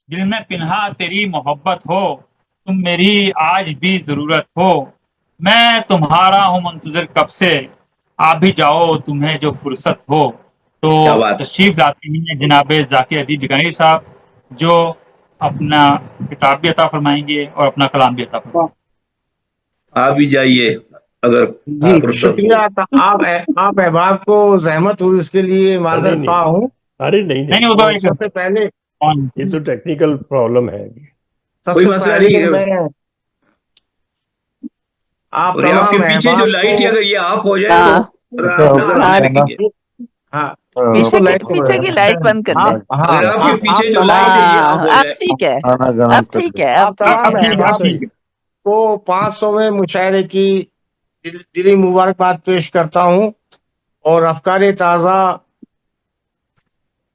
دل میں پنہا تیری محبت ہو، تم میری آج بھی ضرورت ہو، میں تمہارا ہوں منتظر کب سے، آپ بھی جاؤ تمہیں جو فرصت ہو۔ تو کیا بات ہے. تشریف لاتے ہیں جناب ذاکر ادیب بیکانری صاحب، جو اپنا کتاب بھی عطا فرمائیں گے اور اپنا کلام بھی عطا فرمائیں گے۔ آپ بھی جائیے اگر جی فرصت ہو. شکریہ. آپ احباب کو زحمت ہوئی اس کے لیے معذرت نہیں خواہ ہوں. ارے نہیں نہیں نہیں، وہ تو اور ایک سب سے پہلے یہ تو ٹیکنیکل پرابلم ہے. کوئی مسئلہ نہیں. میں آپ اور یہ آپ کے تمام پیچھے جو احباب لائٹ ہے کو اگر یہ آف ہو جائے تو ذرا آپ نظر ہمیں رکھیں گے. ہاں اس پیچھے کو لائٹ پیچھے کی لائٹ بند کر دیں. اگر آپ کے پیچھے جو تمام لائٹ ہے یہ آف ہو اب جائے. ٹھیک ہے، اب ٹھیک ہے، اب آپ تمام ٹھیک ہے، اب احباب ٹھیک ہے۔ کو 500ویں مشاعرے کی دلی مبارکباد پیش کرتا ہوں. اور افکار تازہ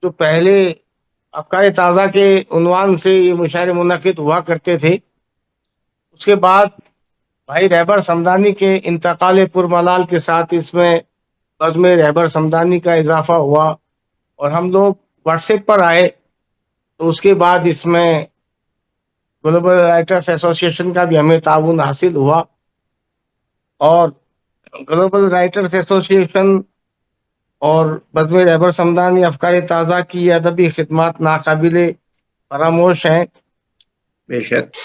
جو پہلے افکار تازہ کے عنوان سے یہ مشاعرے منعقد ہوا کرتے تھے، اس کے بعد بھائی رہبر سمدانی کے انتقال پرملال کے ساتھ اس میں بزم رہبر سمدانی کا اضافہ ہوا اور ہم لوگ واٹس ایپ پر آئے. تو اس کے بعد اس میں گلوبل رائٹرز ایسوسی ایشن کا بھی ہمیں تعاون حاصل ہوا، اور گلوبل رائٹرز ایسوسی ایشن اور بزم رہبر سمدانی افکار تازہ کی ادبی خدمات ناقابل فراموش ہیں. بے شک.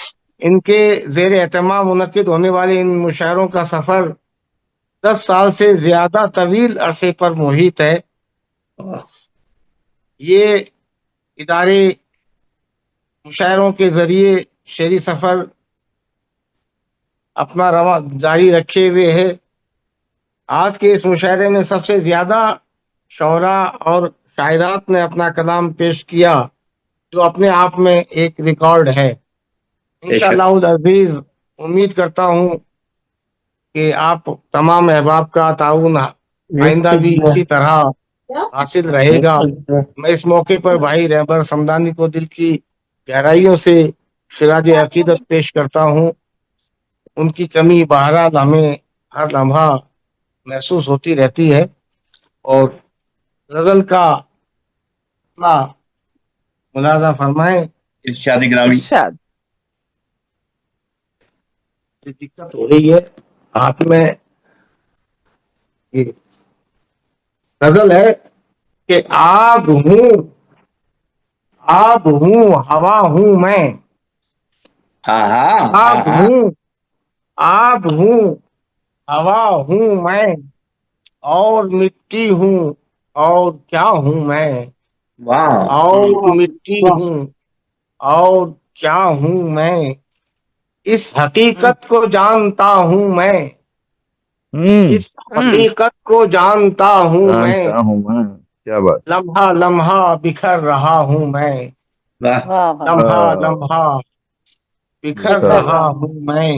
ان کے زیر اہتمام منعقد ہونے والے ان مشاعروں کا سفر 10 سال سے زیادہ طویل عرصے پر محیط ہے. یہ ادارے مشاعروں کے ذریعے شعری سفر اپنا رواں جاری رکھے ہوئے ہے. آج کے اس مشاعرے میں سب سے زیادہ شعراء اور شاعرات نے اپنا کلام پیش کیا، جو اپنے آپ میں ایک ریکارڈ ہے. انشاءاللہ العزیز امید کرتا ہوں کہ آپ تمام احباب کا تعاون آئندہ بھی اسی طرح حاصل رہے گا. میں اس موقع پر بھائی رہبر سمدانی کو دل کی گہرائیوں سے خراج عقیدت پیش کرتا ہوں. ان کی کمی بہرحال ہمیں ہر لمحہ محسوس ہوتی رہتی ہے، اور غزل کا ملاحظہ فرمائیں. ارشاد گرامی. ارشاد. دقت ہو رہی ہے ہاتھ میں. یہ غزل ہے کہ آب ہوں ہوا ہوں میں، آب ہوں ہوا ہوں میں، اور مٹی ہوں اور کیا ہوں میں، اور مٹی ہوں اور کیا ہوں میں، اس حقیقت کو جانتا ہوں میں، اس حقیقت کو جانتا ہوں میں، کیا بات. لمحہ لمحہ بکھر رہا ہوں میں، واہ واہ. لمحہ لمحہ بکھر رہا ہوں میں،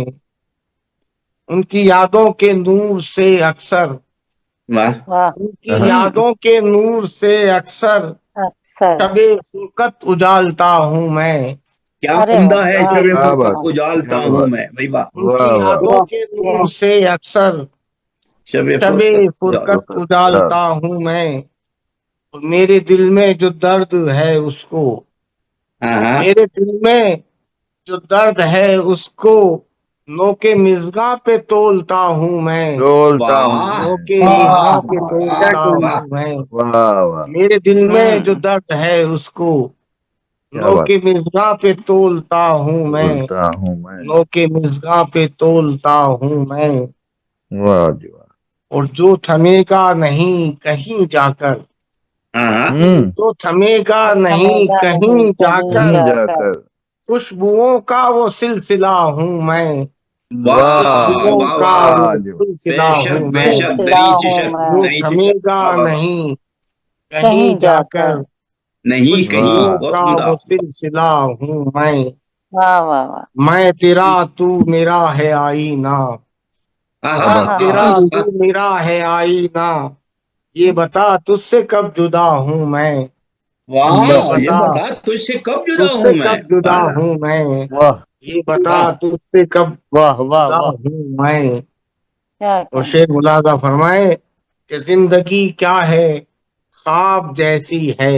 ان کی یادوں کے نور سے اکثر، واہ. ان کی یادوں کے نور سے اکثر اکثر. شب فرقت اجالتا ہوں میں، کیا ارے عمدہ واہ. ہے شب فرقت اجالتا ہوں میں. بھائی واہ. ان کی یادوں کے نور سے اکثر شب شب فرقت اجالتا ہوں میں، اور میرے دل میں جو درد ہے اس کو، میرے دل میں جو درد ہے اس کو نوک مژگاں پہ تولتا ہوں میں، نوک مژگاں پہ تولتا ہوں میں، میرے دل میں جو درد ہے اس کو نوک مژگاں پہ تولتا ہوں میں، نوک مژگاں پہ تولتا ہوں میں، اور جو تھمے گا نہیں کہیں جا کر، جو تھمے گا نہیں کہیں جا کر، خوشبوؤں کا وہ سلسلہ ہوں میں، خوشبوؤں کا وہ سلسلہ ہوں میں، جو تھمے گا نہیں کہیں جا کر، نہیں کہیں. خوشبوؤں بہت کا عمدہ. وہ سلسلہ ہوں میں، واہ واہ واہ. میں تیرا تو میرا ہے آئینہ، میں تیرا تو میرا ہے آئینہ، یہ بتا تجھ سے کب جدا ہوں میں، یہ بتا تجھ سے کب جدا تجھ سے ہوں میں. کب جدا ہوں میں، یہ بتا تجھ سے کب جدا ہوں میں. اور شعر ملاحظہ فرمائے کہ زندگی کیا ہے خواب جیسی ہے،